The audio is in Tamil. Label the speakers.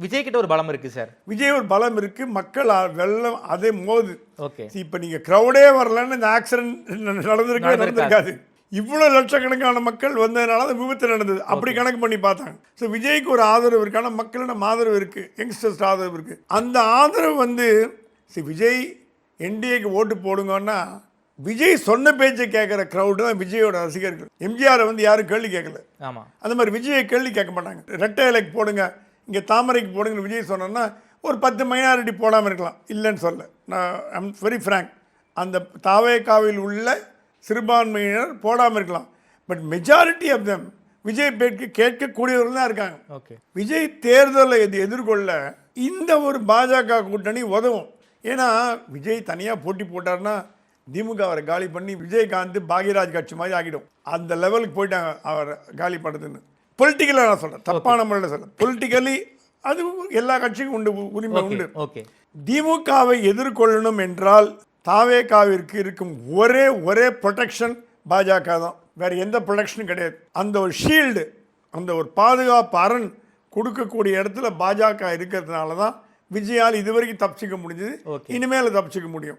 Speaker 1: விஜய் கிட்ட ஒரு பலம் இருக்கு சார்.
Speaker 2: விஜய் ஒரு பலம் இருக்கு, மக்கள் வெள்ளம் அதே மோது.
Speaker 1: ஓகே.
Speaker 2: இப்போ நீங்க கிரௌடே வரலன்னு இந்த ஆக்சிடென்ட் நடந்திருக்காது. இவ்வளவு லட்சக்கணக்கான மக்கள் வந்ததுனால அந்த விபத்து நடந்தது. அப்படி கணக்கு பண்ணி பார்த்தாங்க. ஸோ விஜய்க்கு ஒரு ஆதரவு இருக்கு, ஆனால் மக்களிடம் ஆதரவு இருக்கு, யங்ஸ்டர்ஸ் ஆதரவு இருக்கு. அந்த ஆதரவு வந்து விஜய் என்டிஏக்கு ஓட்டு போடுங்கன்னா விஜய் சொன்ன பேச்சை கேட்குற க்ரௌடு தான் விஜயோட ரசிகர்கள். எம்ஜிஆரை வந்து யாரும் கேள்வி கேட்கல.
Speaker 1: ஆமாம்.
Speaker 2: அந்த மாதிரி விஜயை கேள்வி கேட்க மாட்டாங்க. ரெட்டை இலைக்கு போடுங்க, இங்கே தாமரைக்கு போடுங்கன்னு விஜய் சொன்னோன்னா ஒரு 10 மைனாரிட்டி போடாமல் இருக்கலாம், இல்லைன்னு சொல்ல. நான் ஐம் வெரி ஃப்ராங்க். அந்த தாவேகாவில் உள்ள சிறுபான்மையினர் போடாமல் இருக்கலாம். But majority of them Vijay பேருக்கு கேட்கக்கூடியவர்கள் தான் இருக்காங்க.
Speaker 1: ஓகே.
Speaker 2: விஜய் தேர்தலை எதிர்கொள்ள இந்த ஒரு பாஜக கூட்டணி உதவும். ஏன்னா விஜய் தனியாக போட்டி போட்டார்னா திமுக அவரை காலி பண்ணி விஜயகாந்த் பாக்யராஜ் கட்சி மாதிரி ஆகிடும். அந்த லெவலுக்கு போயிட்டாங்க அவர் காலி பண்ணுறதுன்னு. பொலிட்டிக்கலாக நான் சொல்கிறேன், தப்பான முறையில் சொல்ல. பொலிட்டிக்கலி அது எல்லா கட்சிக்கும் உண்டு, உரிமை உண்டு.
Speaker 1: ஓகே.
Speaker 2: திமுகவை எதிர்கொள்ளணும் என்றால் தாவேகாவிற்கு இருக்கும் ஒரே ப்ரொடெக்ஷன் பாஜக தான். வேற எந்த ப்ரொடெக்ஷனும் கிடையாது. அந்த ஒரு ஷீல்டு, அந்த ஒரு பாதுகாப்பு அரண் கொடுக்கக்கூடிய இடத்துல பாஜக இருக்கிறதுனால தான் விஜயால் இதுவரைக்கும் தப்பிச்சிக்க முடிஞ்சது, இனிமேல் தப்பிச்சிக்க முடியும்.